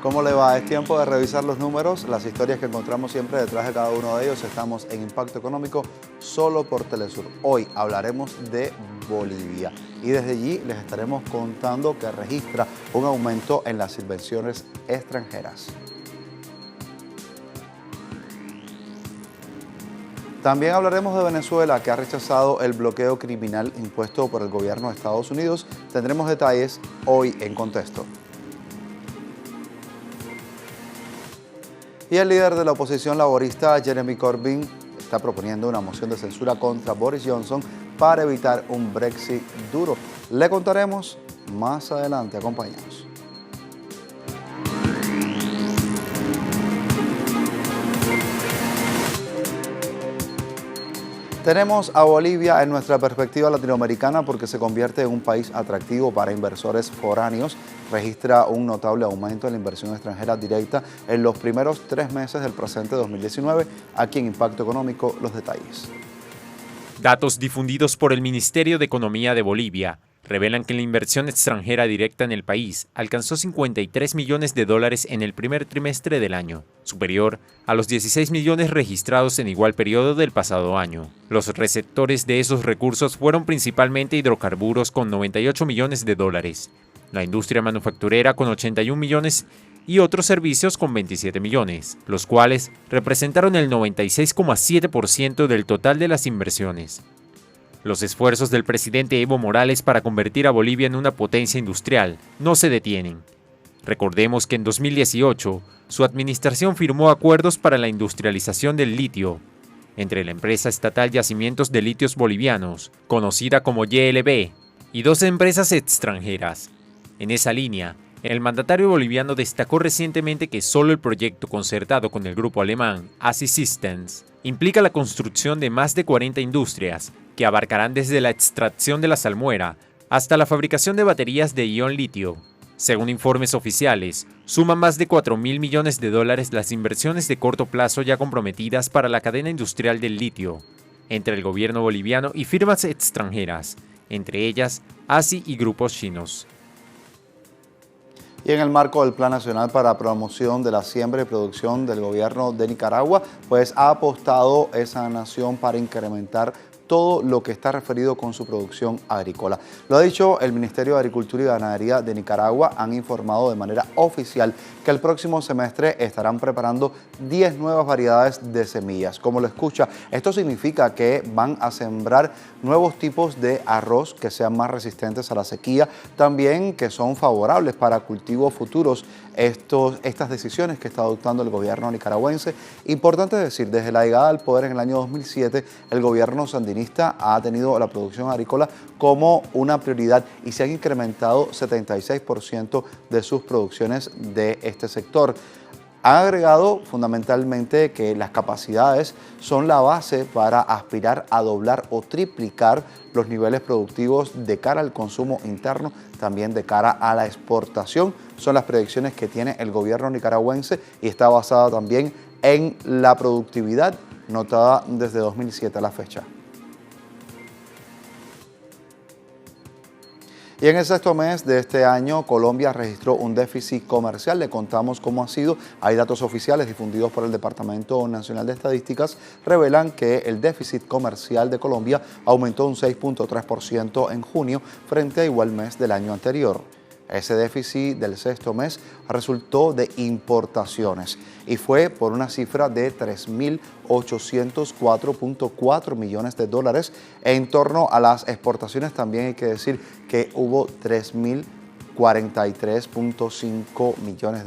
¿Cómo le va? Es tiempo de revisar los números, las historias que encontramos siempre detrás de cada uno de ellos. Estamos en Impacto Económico solo por Telesur. Hoy hablaremos de Bolivia y desde allí les estaremos contando que registra un aumento en las inversiones extranjeras. También hablaremos de Venezuela, que ha rechazado el bloqueo criminal impuesto por el gobierno de Estados Unidos. Tendremos detalles hoy en Contexto. Y el líder de la oposición laborista, Jeremy Corbyn, está proponiendo una moción de censura contra Boris Johnson para evitar un Brexit duro. Le contaremos más adelante. Acompáñanos. Tenemos a Bolivia en nuestra perspectiva latinoamericana porque se convierte en un país atractivo para inversores foráneos. Registra un notable aumento en la inversión extranjera directa en los primeros 3 meses del presente 2019. Aquí en Impacto Económico, los detalles. Datos difundidos por el Ministerio de Economía de Bolivia revelan que la inversión extranjera directa en el país alcanzó $53 millones en el primer trimestre del año, superior a los 16 millones registrados en igual periodo del pasado año. Los receptores de esos recursos fueron principalmente hidrocarburos con $98 millones, la industria manufacturera con 81 millones y otros servicios con 27 millones, los cuales representaron el 96,7% del total de las inversiones. Los esfuerzos del presidente Evo Morales para convertir a Bolivia en una potencia industrial no se detienen. Recordemos que en 2018, su administración firmó acuerdos para la industrialización del litio entre la empresa estatal Yacimientos de Litios Bolivianos, conocida como YLB, y 2 empresas extranjeras. En esa línea, el mandatario boliviano destacó recientemente que solo el proyecto concertado con el grupo alemán ASI Systems implica la construcción de más de 40 industrias que abarcarán desde la extracción de la salmuera hasta la fabricación de baterías de ion litio. Según informes oficiales, suman más de $4.000 millones las inversiones de corto plazo ya comprometidas para la cadena industrial del litio, entre el gobierno boliviano y firmas extranjeras, entre ellas ASI y grupos chinos. Y en el marco del Plan Nacional para Promoción de la Siembra y Producción del gobierno de Nicaragua, pues ha apostado esa nación para incrementar todo lo que está referido con su producción agrícola. Lo ha dicho el Ministerio de Agricultura y Ganadería de Nicaragua. Han informado de manera oficial que el próximo semestre estarán preparando 10 nuevas variedades de semillas. Como lo escucha, esto significa que van a sembrar nuevos tipos de arroz que sean más resistentes a la sequía, también que son favorables para cultivos futuros. Estas decisiones que está adoptando el gobierno nicaragüense. Importante decir, desde la llegada al poder en el año 2007, el gobierno sandinista ha tenido la producción agrícola como una prioridad y se han incrementado 76% de sus producciones de este sector. Ha agregado fundamentalmente que las capacidades son la base para aspirar a doblar o triplicar los niveles productivos de cara al consumo interno, también de cara a la exportación. Son las predicciones que tiene el gobierno nicaragüense y está basada también en la productividad notada desde 2007 a la fecha. Y en el 6º mes de este año, Colombia registró un déficit comercial. Le contamos cómo ha sido. Hay datos oficiales difundidos por el Departamento Nacional de Estadísticas. Revelan que el déficit comercial de Colombia aumentó un 6,3% en junio frente a igual mes del año anterior. Ese déficit del 6º mes resultó de importaciones y fue por una cifra de $3.804.4 millones. En torno a las exportaciones también hay que decir que hubo $3.043.5 millones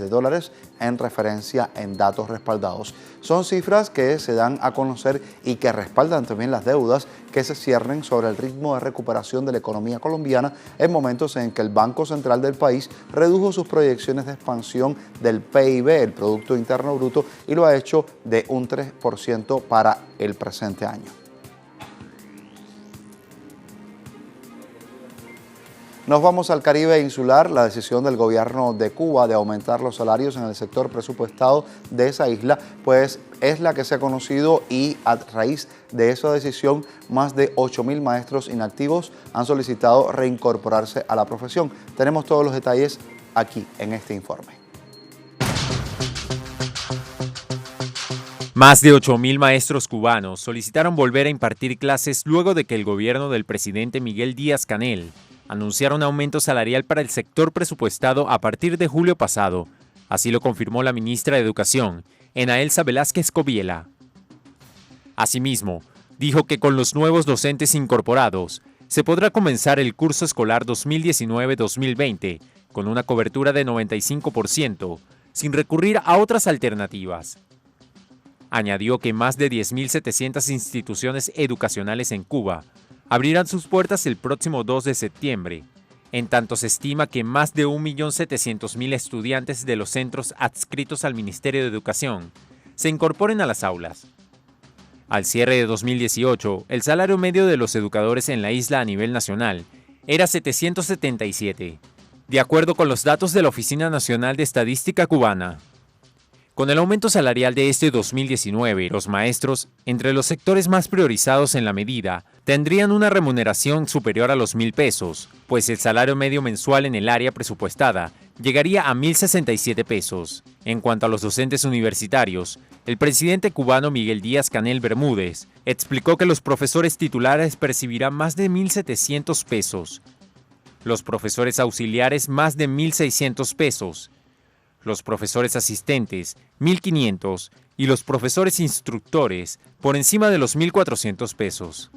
en referencia en datos respaldados. Son cifras que se dan a conocer y que respaldan también las deudas que se ciernen sobre el ritmo de recuperación de la economía colombiana en momentos en que el Banco Central del país redujo sus proyecciones de expansión del PIB, el Producto Interno Bruto, y lo ha hecho de un 3% para el presente año. Nos vamos al Caribe insular. La decisión del gobierno de Cuba de aumentar los salarios en el sector presupuestado de esa isla, pues es la que se ha conocido, y a raíz de esa decisión, más de 8.000 maestros inactivos han solicitado reincorporarse a la profesión. Tenemos todos los detalles aquí en este informe. Más de 8.000 maestros cubanos solicitaron volver a impartir clases luego de que el gobierno del presidente Miguel Díaz-Canel anunciara un aumento salarial para el sector presupuestado a partir de julio pasado. Así lo confirmó la ministra de Educación, Enaelsa Velázquez Coviela. Asimismo, dijo que con los nuevos docentes incorporados se podrá comenzar el curso escolar 2019-2020 con una cobertura de 95%, sin recurrir a otras alternativas. Añadió que más de 10.700 instituciones educacionales en Cuba abrirán sus puertas el próximo 2 de septiembre, en tanto se estima que más de 1.700.000 estudiantes de los centros adscritos al Ministerio de Educación se incorporen a las aulas. Al cierre de 2018, el salario medio de los educadores en la isla a nivel nacional era 777, de acuerdo con los datos de la Oficina Nacional de Estadística Cubana. Con el aumento salarial de este 2019, los maestros, entre los sectores más priorizados en la medida, tendrían una remuneración superior a los 1.000 pesos, pues el salario medio mensual en el área presupuestada llegaría a 1.067 pesos. En cuanto a los docentes universitarios, el presidente cubano Miguel Díaz-Canel Bermúdez explicó que los profesores titulares percibirán más de 1.700 pesos, los profesores auxiliares más de 1.600 pesos, los profesores asistentes 1.500 y los profesores instructores por encima de los 1.400 pesos.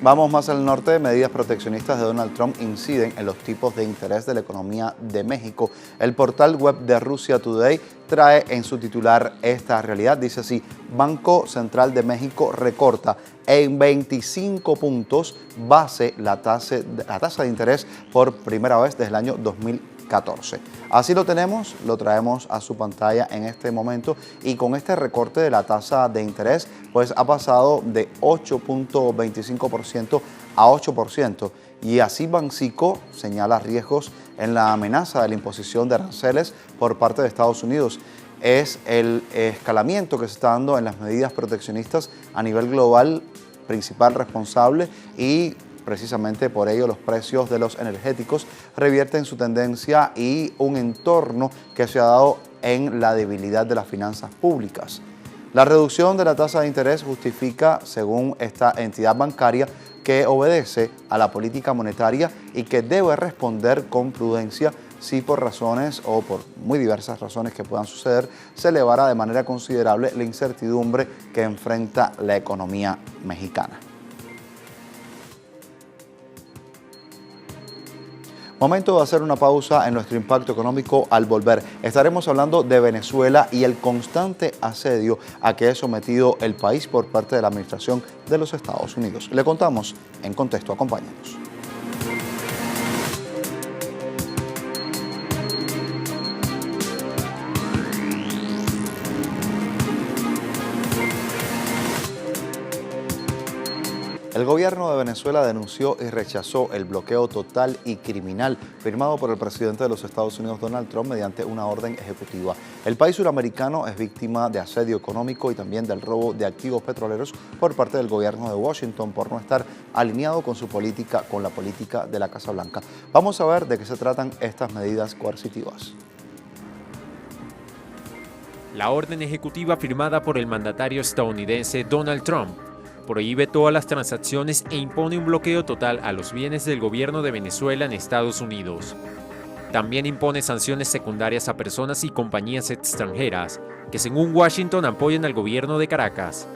Vamos más al norte. Medidas proteccionistas de Donald Trump inciden en los tipos de interés de la economía de México. El portal web de Russia Today trae en su titular esta realidad. Dice así: Banco Central de México recorta en 25 puntos base la tasa de interés por primera vez desde el año 2014. Así lo tenemos, lo traemos a su pantalla en este momento, y con este recorte de la tasa de interés pues ha pasado de 8.25% a 8%, y así Banxico señala riesgos en la amenaza de la imposición de aranceles por parte de Estados Unidos. Es el escalamiento que se está dando en las medidas proteccionistas a nivel global principal responsable, y precisamente por ello los precios de los energéticos revierten su tendencia y un entorno que se ha dado en la debilidad de las finanzas públicas. La reducción de la tasa de interés justifica, según esta entidad bancaria, que obedece a la política monetaria y que debe responder con prudencia si por razones o por muy diversas razones que puedan suceder se elevara de manera considerable la incertidumbre que enfrenta la economía mexicana. Momento de hacer una pausa en nuestro impacto económico. Al volver estaremos hablando de Venezuela y el constante asedio a que es sometido el país por parte de la administración de los Estados Unidos. Le contamos en contexto, acompáñanos. El gobierno de Venezuela denunció y rechazó el bloqueo total y criminal firmado por el presidente de los Estados Unidos, Donald Trump, mediante una orden ejecutiva. El país suramericano es víctima de asedio económico y también del robo de activos petroleros por parte del gobierno de Washington por no estar alineado con su política, con la política de la Casa Blanca. Vamos a ver de qué se tratan estas medidas coercitivas. La orden ejecutiva firmada por el mandatario estadounidense Donald Trump prohíbe todas las transacciones e impone un bloqueo total a los bienes del gobierno de Venezuela en Estados Unidos. También impone sanciones secundarias a personas y compañías extranjeras que, según Washington, apoyan al gobierno de Caracas.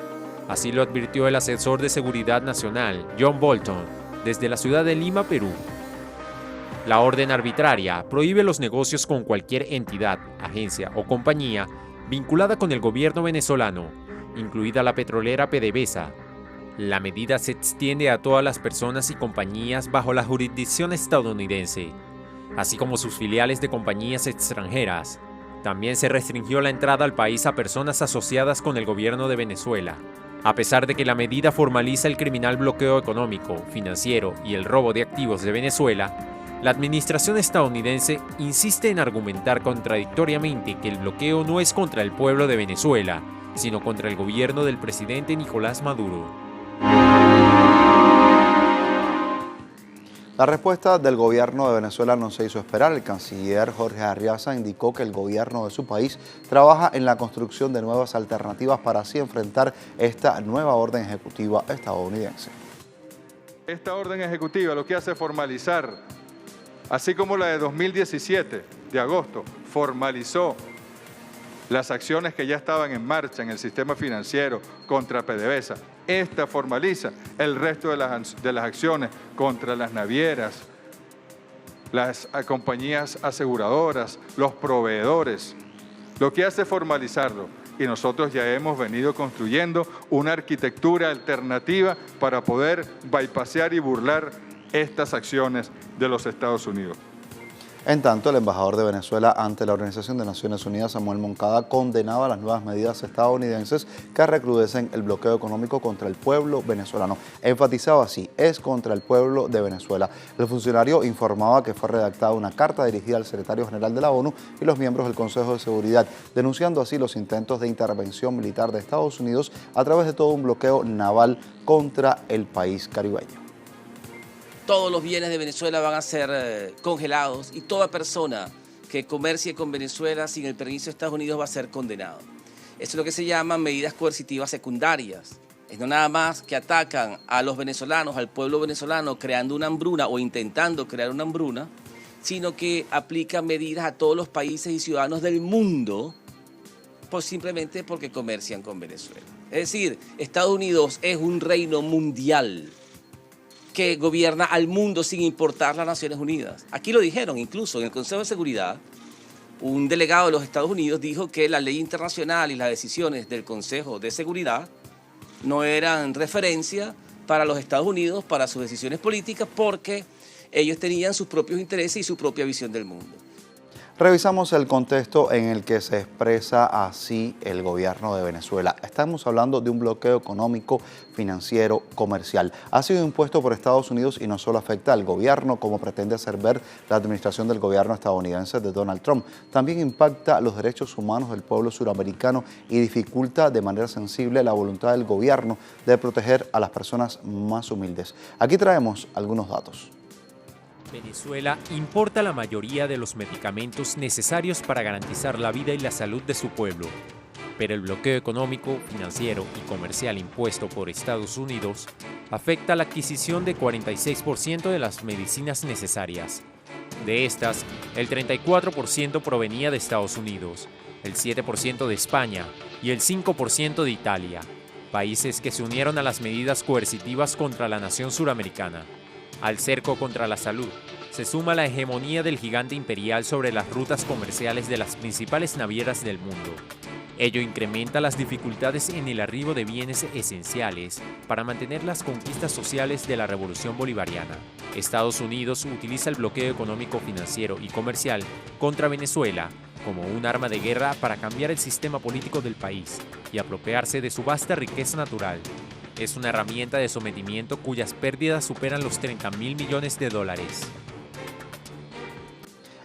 Así lo advirtió el asesor de Seguridad Nacional, John Bolton, desde la ciudad de Lima, Perú. La orden arbitraria prohíbe los negocios con cualquier entidad, agencia o compañía vinculada con el gobierno venezolano, incluida la petrolera PDVSA. La medida se extiende a todas las personas y compañías bajo la jurisdicción estadounidense, así como sus filiales de compañías extranjeras. También se restringió la entrada al país a personas asociadas con el gobierno de Venezuela. A pesar de que la medida formaliza el criminal bloqueo económico, financiero y el robo de activos de Venezuela, la administración estadounidense insiste en argumentar contradictoriamente que el bloqueo no es contra el pueblo de Venezuela, sino contra el gobierno del presidente Nicolás Maduro. La respuesta del gobierno de Venezuela no se hizo esperar. El canciller Jorge Arriaza indicó que el gobierno de su país trabaja en la construcción de nuevas alternativas para así enfrentar esta nueva orden ejecutiva estadounidense. Esta orden ejecutiva lo que hace es formalizar, así como la de 2017, de agosto, formalizó las acciones que ya estaban en marcha en el sistema financiero contra PDVSA. Esta formaliza el resto de las acciones contra las navieras, las compañías aseguradoras, los proveedores. Lo que hace es formalizarlo y nosotros ya hemos venido construyendo una arquitectura alternativa para poder bypassear y burlar estas acciones de los Estados Unidos. En tanto, el embajador de Venezuela ante la Organización de Naciones Unidas, Samuel Moncada, condenaba las nuevas medidas estadounidenses que recrudecen el bloqueo económico contra el pueblo venezolano. Enfatizaba así, es contra el pueblo de Venezuela. El funcionario informaba que fue redactada una carta dirigida al secretario general de la ONU y los miembros del Consejo de Seguridad, denunciando así los intentos de intervención militar de Estados Unidos a través de todo un bloqueo naval contra el país caribeño. Todos los bienes de Venezuela van a ser congelados y toda persona que comercie con Venezuela sin el permiso de Estados Unidos va a ser condenado. Esto es lo que se llaman medidas coercitivas secundarias. Es no nada más que atacan a los venezolanos, al pueblo venezolano, creando una hambruna o intentando crear una hambruna, sino que aplican medidas a todos los países y ciudadanos del mundo simplemente porque comercian con Venezuela. Es decir, Estados Unidos es un reino mundial que gobierna al mundo sin importar las Naciones Unidas. Aquí lo dijeron incluso en el Consejo de Seguridad, un delegado de los Estados Unidos dijo que la ley internacional y las decisiones del Consejo de Seguridad no eran referencia para los Estados Unidos, para sus decisiones políticas, porque ellos tenían sus propios intereses y su propia visión del mundo. Revisamos el contexto en el que se expresa así el gobierno de Venezuela. Estamos hablando de un bloqueo económico, financiero, comercial. Ha sido impuesto por Estados Unidos y no solo afecta al gobierno, como pretende hacer ver la administración del gobierno estadounidense de Donald Trump. También impacta los derechos humanos del pueblo suramericano y dificulta de manera sensible la voluntad del gobierno de proteger a las personas más humildes. Aquí traemos algunos datos. Venezuela importa la mayoría de los medicamentos necesarios para garantizar la vida y la salud de su pueblo, pero el bloqueo económico, financiero y comercial impuesto por Estados Unidos afecta la adquisición de 46% de las medicinas necesarias. De estas, el 34% provenía de Estados Unidos, el 7% de España y el 5% de Italia, países que se unieron a las medidas coercitivas contra la nación suramericana. Al cerco contra la salud, se suma la hegemonía del gigante imperial sobre las rutas comerciales de las principales navieras del mundo. Ello incrementa las dificultades en el arribo de bienes esenciales para mantener las conquistas sociales de la Revolución Bolivariana. Estados Unidos utiliza el bloqueo económico, financiero y comercial contra Venezuela como un arma de guerra para cambiar el sistema político del país y apropiarse de su vasta riqueza natural. Es una herramienta de sometimiento cuyas pérdidas superan los 30.000 millones de dólares.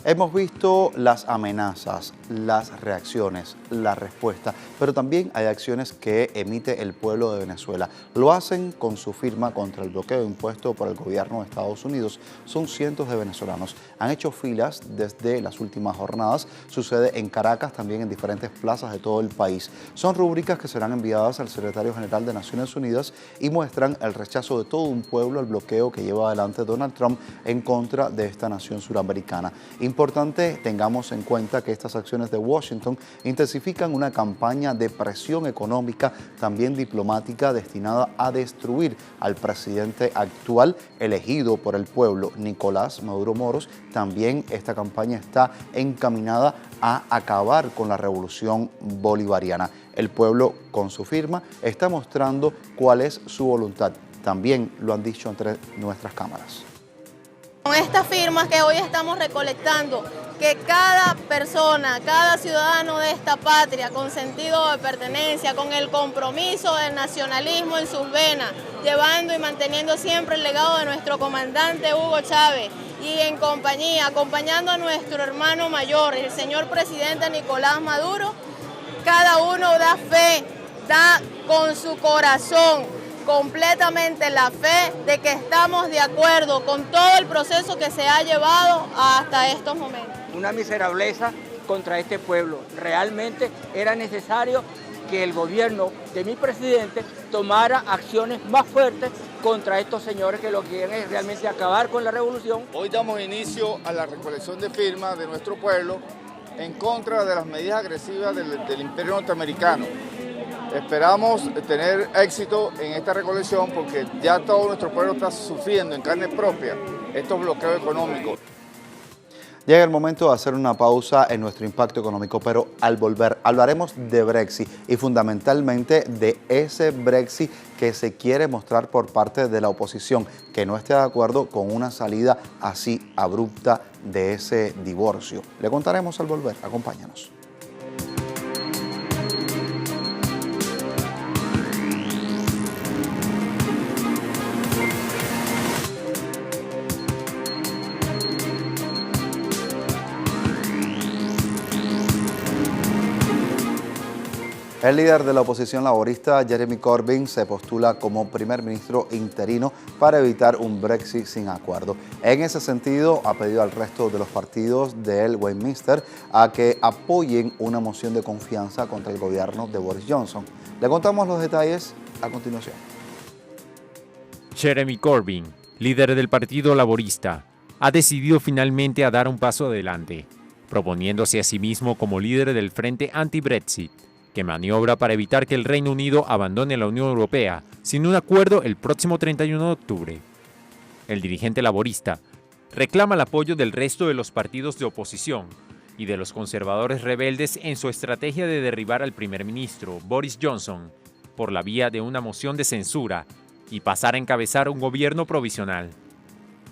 Hemos visto las amenazas, las reacciones, la respuesta, pero también hay acciones que emite el pueblo de Venezuela. Lo hacen con su firma contra el bloqueo impuesto por el gobierno de Estados Unidos. Son cientos de venezolanos. Han hecho filas desde las últimas jornadas. Sucede en Caracas, también en diferentes plazas de todo el país. Son rúbricas que serán enviadas al secretario general de Naciones Unidas y muestran el rechazo de todo un pueblo al bloqueo que lleva adelante Donald Trump en contra de esta nación suramericana. Importante, tengamos en cuenta que estas acciones de Washington intensifican una campaña de presión económica, también diplomática, destinada a destruir al presidente actual elegido por el pueblo, Nicolás Maduro Moros. También esta campaña está encaminada a acabar con la revolución bolivariana. El pueblo, con su firma, está mostrando cuál es su voluntad. También lo han dicho entre nuestras cámaras. Con estas firmas que hoy estamos recolectando, que cada persona, cada ciudadano de esta patria, con sentido de pertenencia, con el compromiso del nacionalismo en sus venas, llevando y manteniendo siempre el legado de nuestro comandante Hugo Chávez y en compañía, acompañando a nuestro hermano mayor, el señor presidente Nicolás Maduro, cada uno da fe, da con su corazón, completamente la fe de que estamos de acuerdo con todo el proceso que se ha llevado hasta estos momentos. Una miserableza contra este pueblo. Realmente era necesario que el gobierno de mi presidente tomara acciones más fuertes contra estos señores que lo que quieren es realmente acabar con la revolución. Hoy damos inicio a la recolección de firmas de nuestro pueblo en contra de las medidas agresivas del imperio norteamericano. Esperamos tener éxito en esta recolección porque ya todo nuestro pueblo está sufriendo en carne propia estos bloqueos económicos. Llega el momento de hacer una pausa en nuestro impacto económico, pero al volver hablaremos de Brexit y fundamentalmente de ese Brexit que se quiere mostrar por parte de la oposición, que no esté de acuerdo con una salida así abrupta de ese divorcio. Le contaremos al volver, acompáñanos. El líder de la oposición laborista, Jeremy Corbyn, se postula como primer ministro interino para evitar un Brexit sin acuerdo. En ese sentido, ha pedido al resto de los partidos del Westminster a que apoyen una moción de confianza contra el gobierno de Boris Johnson. Le contamos los detalles a continuación. Jeremy Corbyn, líder del Partido Laborista, ha decidido finalmente a dar un paso adelante, proponiéndose a sí mismo como líder del Frente Anti-Brexit, que maniobra para evitar que el Reino Unido abandone la Unión Europea sin un acuerdo el próximo 31 de octubre. El dirigente laborista reclama el apoyo del resto de los partidos de oposición y de los conservadores rebeldes en su estrategia de derribar al primer ministro, Boris Johnson, por la vía de una moción de censura y pasar a encabezar un gobierno provisional.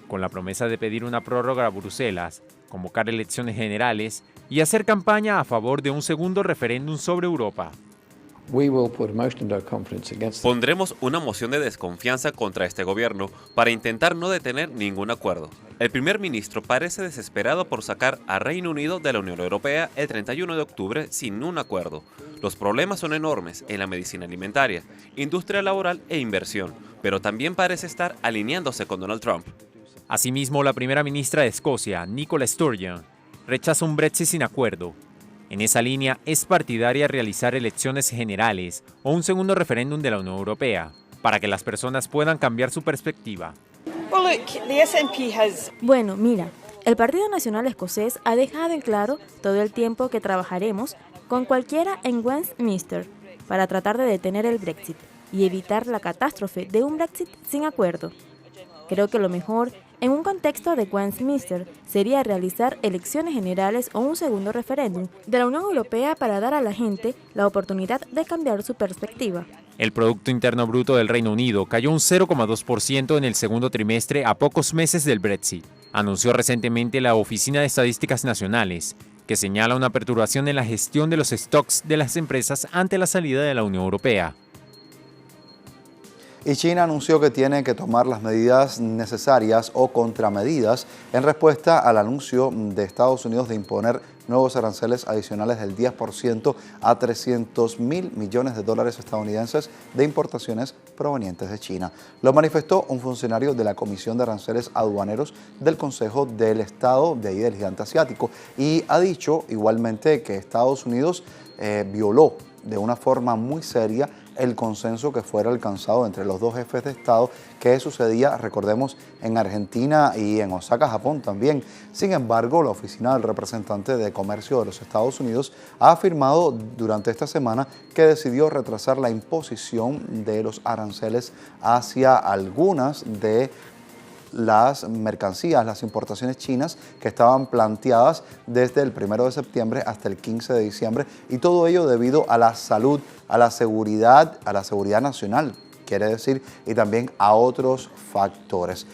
Con la promesa de pedir una prórroga a Bruselas, convocar elecciones generales y hacer campaña a favor de un segundo referéndum sobre Europa. Pondremos una moción de desconfianza contra este gobierno para intentar no detener ningún acuerdo. El primer ministro parece desesperado por sacar a Reino Unido de la Unión Europea el 31 de octubre sin un acuerdo. Los problemas son enormes en la medicina alimentaria, industria laboral e inversión, pero también parece estar alineándose con Donald Trump. Asimismo, la primera ministra de Escocia, Nicola Sturgeon, rechaza un Brexit sin acuerdo. En esa línea, es partidaria realizar elecciones generales o un segundo referéndum de la Unión Europea, para que las personas puedan cambiar su perspectiva. Bueno, mira, el Partido Nacional Escocés ha dejado en claro todo el tiempo que trabajaremos con cualquiera en Westminster para tratar de detener el Brexit y evitar la catástrofe de un Brexit sin acuerdo. Creo que lo mejor, en un contexto de Westminster, sería realizar elecciones generales o un segundo referéndum de la Unión Europea para dar a la gente la oportunidad de cambiar su perspectiva. El Producto Interno Bruto del Reino Unido cayó un 0,2% en el segundo trimestre a pocos meses del Brexit, anunció recientemente la Oficina de Estadísticas Nacionales, que señala una perturbación en la gestión de los stocks de las empresas ante la salida de la Unión Europea. Y China anunció que tiene que tomar las medidas necesarias o contramedidas en respuesta al anuncio de Estados Unidos de imponer nuevos aranceles adicionales del 10% a 300.000 millones de dólares estadounidenses de importaciones provenientes de China. Lo manifestó un funcionario de la Comisión de Aranceles Aduaneros del Consejo del Estado de ahí del gigante asiático y ha dicho igualmente que Estados Unidos violó de una forma muy seria el consenso que fuera alcanzado entre los dos jefes de Estado que sucedía, recordemos, en Argentina y en Osaka, Japón también. Sin embargo, la Oficina del Representante de Comercio de los Estados Unidos ha afirmado durante esta semana que decidió retrasar la imposición de los aranceles hacia algunas de las mercancías, las importaciones chinas que estaban planteadas desde el 1 de septiembre hasta el 15 de diciembre y todo ello debido a la salud, a la seguridad nacional, quiere decir, y también a otros factores.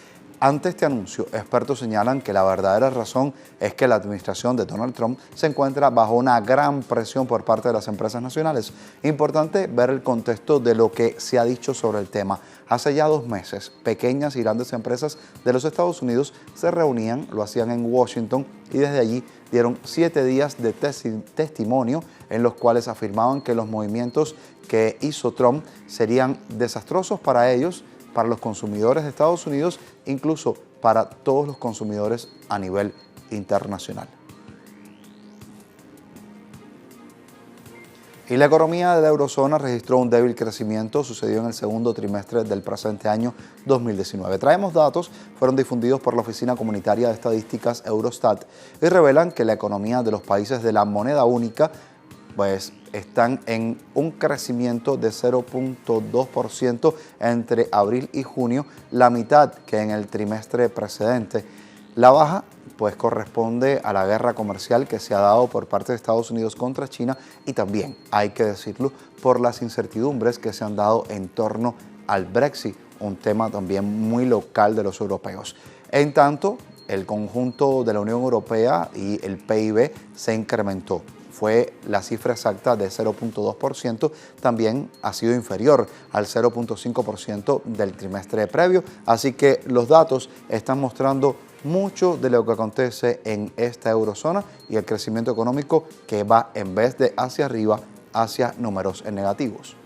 ante este anuncio, expertos señalan que la verdadera razón es que la administración de Donald Trump se encuentra bajo una gran presión por parte de las empresas nacionales. Importante ver el contexto de lo que se ha dicho sobre el tema. Hace ya 2 meses, pequeñas y grandes empresas de los Estados Unidos se reunían, lo hacían en Washington, y desde allí dieron 7 días de testimonio en los cuales afirmaban que los movimientos que hizo Trump serían desastrosos para ellos, para los consumidores de Estados Unidos, incluso para todos los consumidores a nivel internacional. Y la economía de la eurozona registró un débil crecimiento, sucedió en el segundo trimestre del presente año 2019. Traemos datos, fueron difundidos por la Oficina Comunitaria de Estadísticas Eurostat y revelan que la economía de los países de la moneda única pues están en un crecimiento de 0.2% entre abril y junio, la mitad que en el trimestre precedente. La baja pues corresponde a la guerra comercial que se ha dado por parte de Estados Unidos contra China y también, hay que decirlo, por las incertidumbres que se han dado en torno al Brexit, un tema también muy local de los europeos. En tanto, el conjunto de la Unión Europea y el PIB se incrementó. Fue la cifra exacta de 0.2%, también ha sido inferior al 0.5% del trimestre previo, así que los datos están mostrando mucho de lo que acontece en esta eurozona y el crecimiento económico que va en vez de hacia arriba, hacia números en negativos.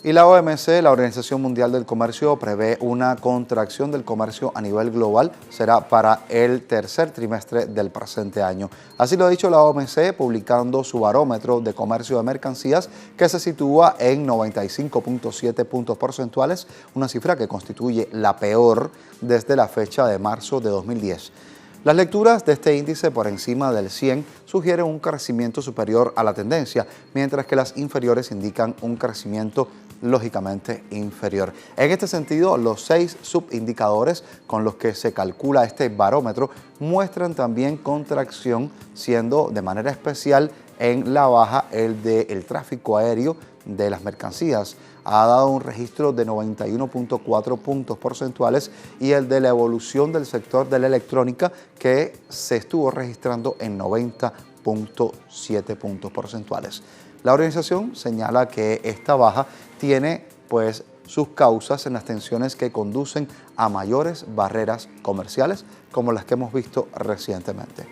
Y la OMC, la Organización Mundial del Comercio, prevé una contracción del comercio a nivel global, será para el tercer trimestre del presente año. Así lo ha dicho la OMC, publicando su barómetro de comercio de mercancías, que se sitúa en 95.7 puntos porcentuales, una cifra que constituye la peor desde la fecha de marzo de 2010. Las lecturas de este índice por encima del 100 sugieren un crecimiento superior a la tendencia, mientras que las inferiores indican un crecimiento lógicamente inferior. En este sentido, los 6 subindicadores con los que se calcula este barómetro muestran también contracción, siendo de manera especial en la baja el del tráfico aéreo de las mercancías. Ha dado un registro de 91.4 puntos porcentuales y el de la evolución del sector de la electrónica que se estuvo registrando en 90.7 puntos porcentuales. La organización señala que esta baja tiene pues sus causas en las tensiones que conducen a mayores barreras comerciales como las que hemos visto recientemente.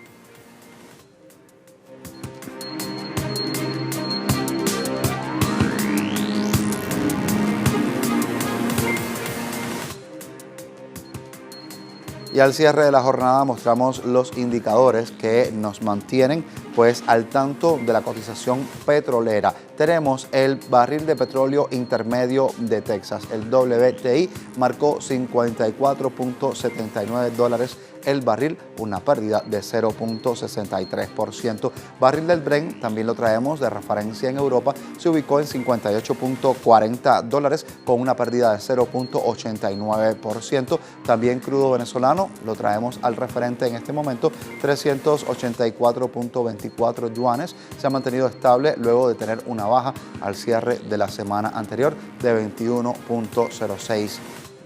Y al cierre de la jornada mostramos los indicadores que nos mantienen pues al tanto de la cotización petrolera. Tenemos el barril de petróleo intermedio de Texas, el WTI, marcó $54.79 el barril, una pérdida de 0.63%. Barril del Brent, también lo traemos de referencia en Europa, se ubicó en $58.40 con una pérdida de 0.89%. También crudo venezolano, lo traemos al referente en este momento, 384.24 yuanes. Se ha mantenido estable luego de tener una baja al cierre de la semana anterior de 21.06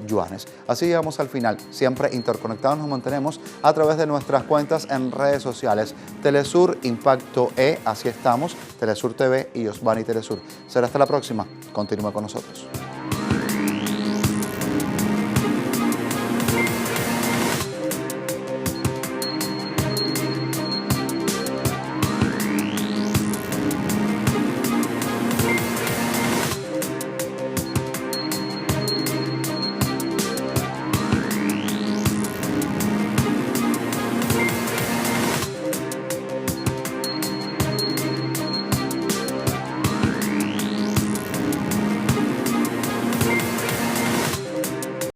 yuanes. Así llegamos al final. Siempre interconectados nos mantenemos a través de nuestras cuentas en redes sociales. Telesur Impacto E, así estamos, Telesur TV y Osvani Telesur. Será hasta la próxima. Continúe con nosotros.